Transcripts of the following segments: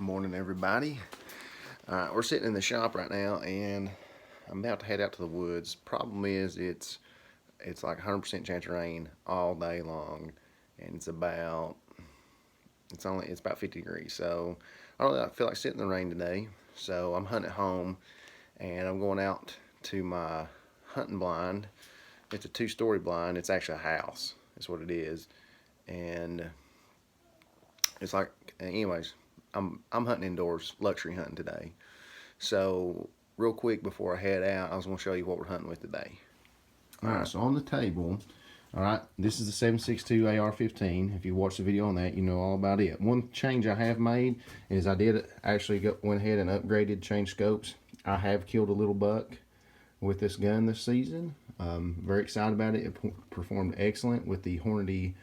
Morning, everybody. We're sitting in the shop right now, and I'm about to head out to the woods. Problem is, it's like 100% chance of rain all day long, and it's about 50 degrees. So I don't know, I feel like sitting in the rain today. So I'm hunting at home, and I'm going out to my hunting blind. It's a 2-story blind. It's actually a house. That's what it is, and it's like, anyways. I'm hunting indoors, luxury hunting today. So real quick before I head out, I was going to show you what we're hunting with today. All right, so on the table, all right, this is the 7.62 AR-15. If you watch the video on that, you know all about it. One change I have made is I did actually went ahead and upgraded, changed scopes. I have killed a little buck with this gun this season. Very excited about it. It performed excellent with the Hornady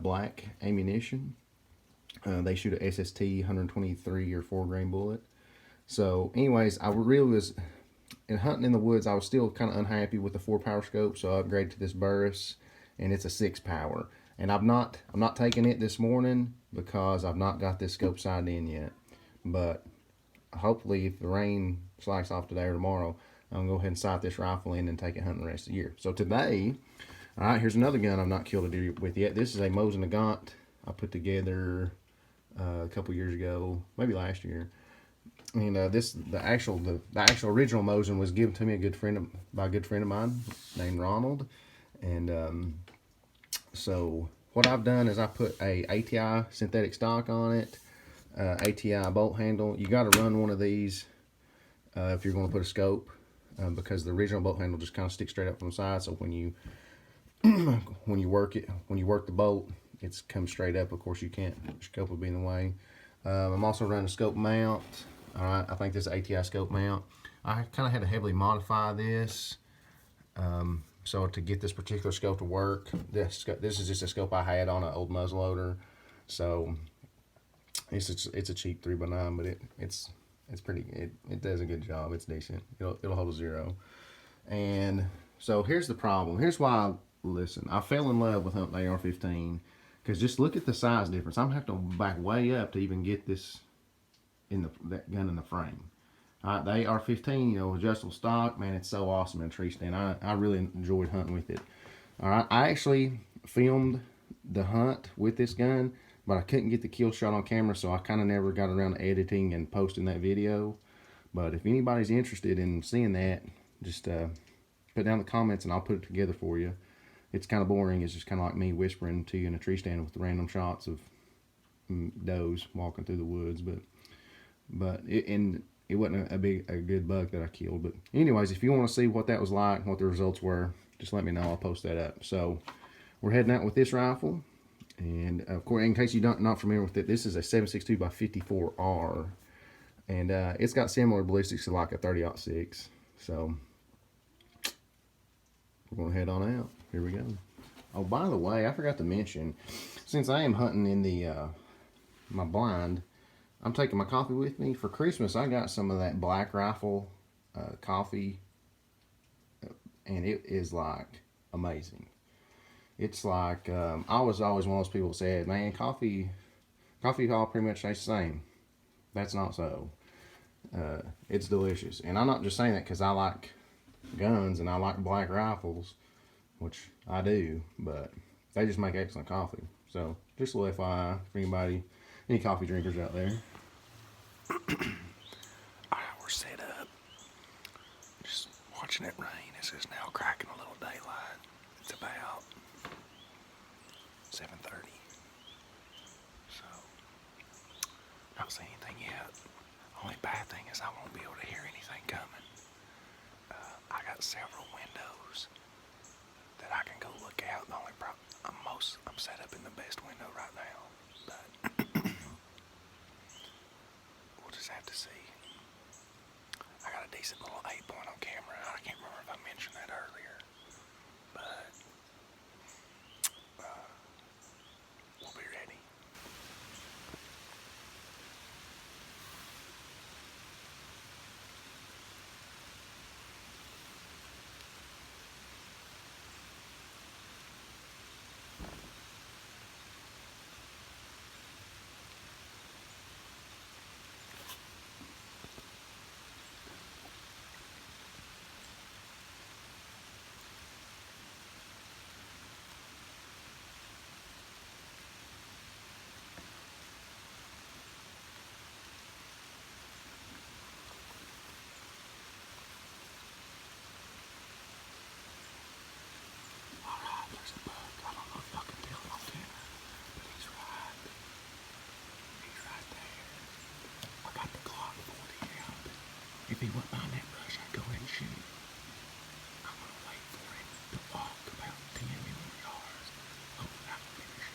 black ammunition. They shoot a SST 123 or 4 grain bullet. So anyways, I really was in hunting in the woods. I was still kind of unhappy with the 4-power scope, so I upgraded to this Burris, and it's a 6-power. And I'm not taking it this morning because I've not got this scope sighted in yet. But hopefully, if the rain slacks off today or tomorrow, I'm gonna go ahead and sight this rifle in and take it hunting the rest of the year. So today, all right, here's another gun I've not killed a deer with yet. This is a Mosin-Nagant I put together a couple years ago, maybe last year. And the actual original Mosin was given to me by a good friend of mine named Ronald. And so what I've done is I put a ATI synthetic stock on it, ATI bolt handle. You got to run one of these if you're going to put a scope, because the original bolt handle just kind of sticks straight up from the side. So when you work the bolt, it comes straight up. Of course, you can't. The scope will be in the way. I'm also running a scope mount. All right, I think this is ATI scope mount. I kind of had to heavily modify this, so to get this particular scope to work. This is just a scope I had on an old muzzleloader, so it's a cheap 3x9, but it's pretty. It does a good job. It's decent. It'll hold a 0. And so here's the problem. Here's why. Listen, I fell in love with hunting AR-15. Because just look at the size difference. I'm going to have to back way up to even get this that gun in the frame. All right, the AR-15, adjustable stock, man, it's so awesome in a tree stand. I really enjoyed hunting with it. All right, I actually filmed the hunt with this gun, but I couldn't get the kill shot on camera, so I kind of never got around to editing and posting that video. But if anybody's interested in seeing that, just put down the comments and I'll put it together for you. It's kind of boring. It's just kind of like me whispering to you in a tree stand with random shots of does walking through the woods. But it wasn't a good buck that I killed. But anyways, if you want to see what that was like, what the results were, just let me know. I'll post that up. So we're heading out with this rifle, and of course, in case you're not familiar with it, this is a 7.62 by 54R, and it's got similar ballistics to like a 30-06. So we're gonna head on out. Here we go. Oh, by the way, I forgot to mention, since I am hunting in the my blind, I'm taking my coffee with me. For Christmas, I got some of that Black Rifle coffee, and it is like amazing. It's like, I was always one of those people that said, man, coffee all pretty much tastes the same. That's not so. It's delicious. And I'm not just saying that because I like guns and I like black rifles, which I do, but they just make excellent coffee. So just a little FYI for any coffee drinkers out there. Alright, we're set up. Just watching it rain. It's just now cracking a little daylight. It's about 7:30. So, not seeing anything yet. Only bad thing is I won't be able to hear anything coming. I got several windows that I can go look out. The only problem, I'm set up in the best window right now, but we'll just have to see. I got a decent little 8-point on camera. I can't remember if I mentioned that earlier, but we'll be ready. he wasn't behind that bush, I'd go ahead and shoot. I'm gonna wait for him to walk about 10 more yards over that finish.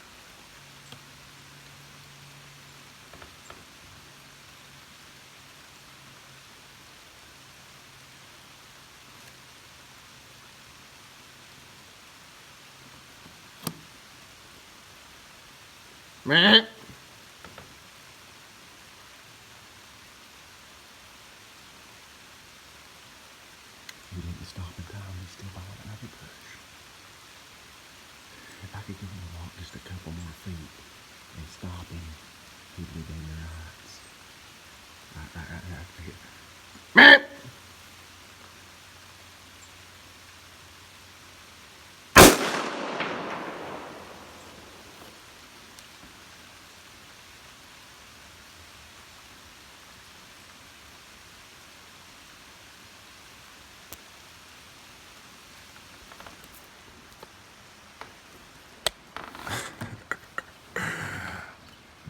Meh. He didn't stop in time, he's still behind another bush. If I could give him a walk just a couple more feet and stop him, he'd be in your eyes. Right here. Meh.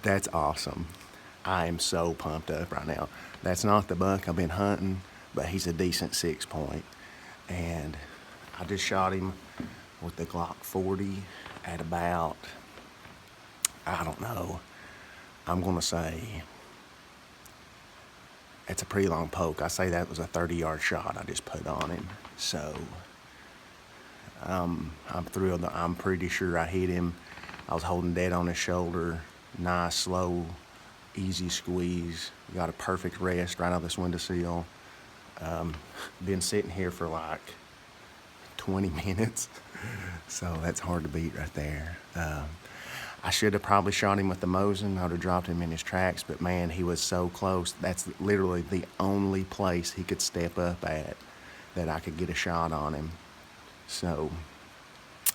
That's awesome. I am so pumped up right now. That's not the buck I've been hunting, but he's a decent 6-point. And I just shot him with the Glock 40 at about, I don't know, I'm gonna say, it's a pretty long poke. I say that was a 30-yard shot I just put on him. So I'm thrilled. I'm pretty sure I hit him. I was holding dead on his shoulder. Nice, slow, easy squeeze. Got a perfect rest right out this windowsill. Been sitting here for like 20 minutes, so that's hard to beat right there. I should have probably shot him with the Mosin. I would have dropped him in his tracks, but man, he was so close. That's literally the only place he could step up at that I could get a shot on him. So,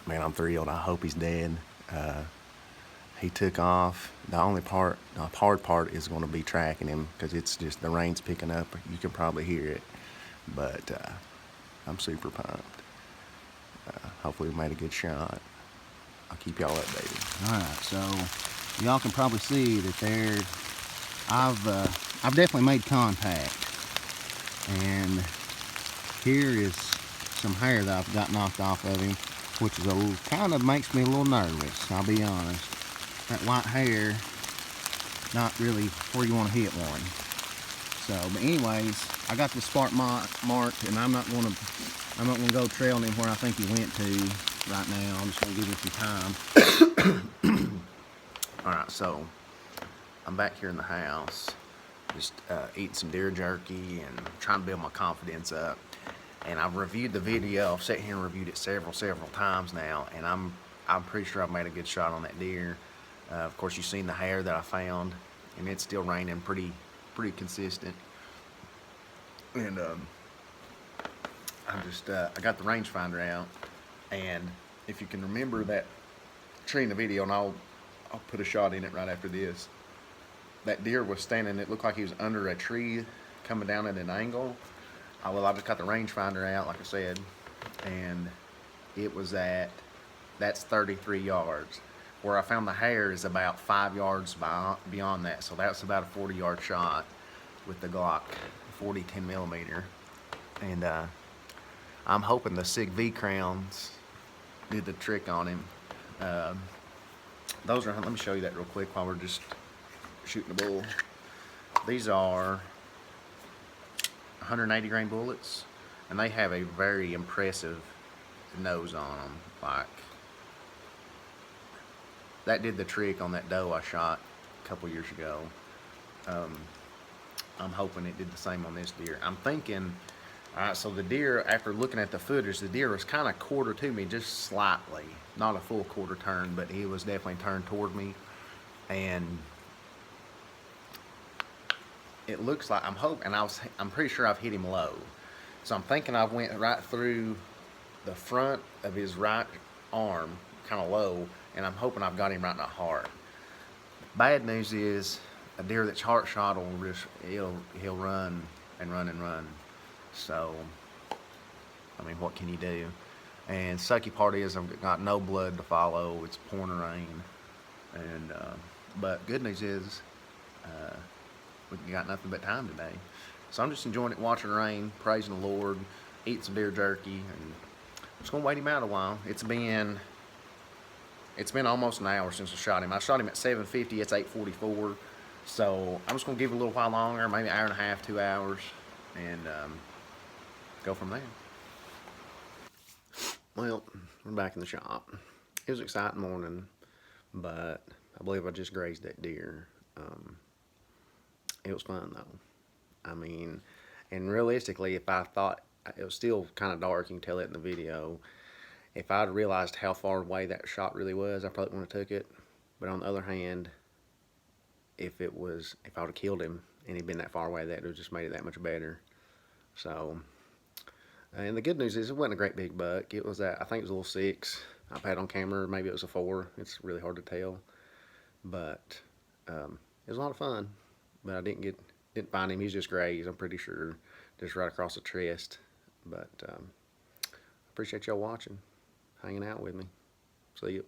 man, I'm thrilled. I hope he's dead. He took off. The hard part is going to be tracking him because it's just the rain's picking up. You can probably hear it, but I'm super pumped. Hopefully we made a good shot. I'll keep y'all updated. All right, so y'all can probably see that I've definitely made contact, and here is some hair that I've got knocked off of him, which is kind of makes me a little nervous, I'll be honest. That white hair, not really where you want to hit one. So, but anyways, I got the spot marked, and I'm not gonna go trailing him where I think he went to right now. I'm just gonna give him some time. All right, so I'm back here in the house, just eating some deer jerky and trying to build my confidence up. And I've reviewed the video. I've sat here and reviewed it several times now, and I'm pretty sure I've made a good shot on that deer. Of course, you've seen the hair that I found, and it's still raining pretty consistent. And I got the rangefinder out, and if you can remember that tree in the video, and I'll put a shot in it right after this. That deer was standing. It looked like he was under a tree, coming down at an angle. I just got the rangefinder out, like I said, and it was that's 33 yards. Where I found the hair is about 5 yards beyond that, so that's about a 40-yard shot with the Glock 40 10mm. And I'm hoping the SIG V crowns did the trick on him. Those are, let me show you that real quick while we're just shooting the bull. These are 180 grain bullets, and they have a very impressive nose on them. Like, that did the trick on that doe I shot a couple years ago. I'm hoping it did the same on this deer. I'm thinking, alright, so the deer, after looking at the footage, the deer was kind of quarter to me, just slightly. Not a full quarter turn, but he was definitely turned toward me. And it looks like, I'm pretty sure I've hit him low. So I'm thinking I went right through the front of his right arm, kind of low, and I'm hoping I've got him right in the heart. Bad news is, a deer that's heart shot he'll run and run and run. So, I mean, what can you do? And sucky part is I've got no blood to follow. It's pouring rain, and but good news is we got nothing but time today. So I'm just enjoying it, watching the rain, praising the Lord, eating some deer jerky, and I'm just gonna wait him out a while. It's been almost an hour since I shot him. I shot him at 7:50. It's 8:44. So I'm just gonna give it a little while longer, maybe an hour and a half, 2 hours, and go from there. Well, we're back in the shop. It was an exciting morning, but I believe I just grazed that deer. It was fun though. I mean, and realistically, if I thought it was still kind of dark, you can tell it in the video. If I'd realized how far away that shot really was, I probably wouldn't have took it. But on the other hand, if I would have killed him and he'd been that far away, that would have just made it that much better. So, and the good news is it wasn't a great big buck. It was I think it was a little 6. I've had on camera, maybe it was a 4. It's really hard to tell. But it was a lot of fun. But I didn't find him. He's just grazed, I'm pretty sure, just right across the chest. But appreciate y'all watching, hanging out with me. See you.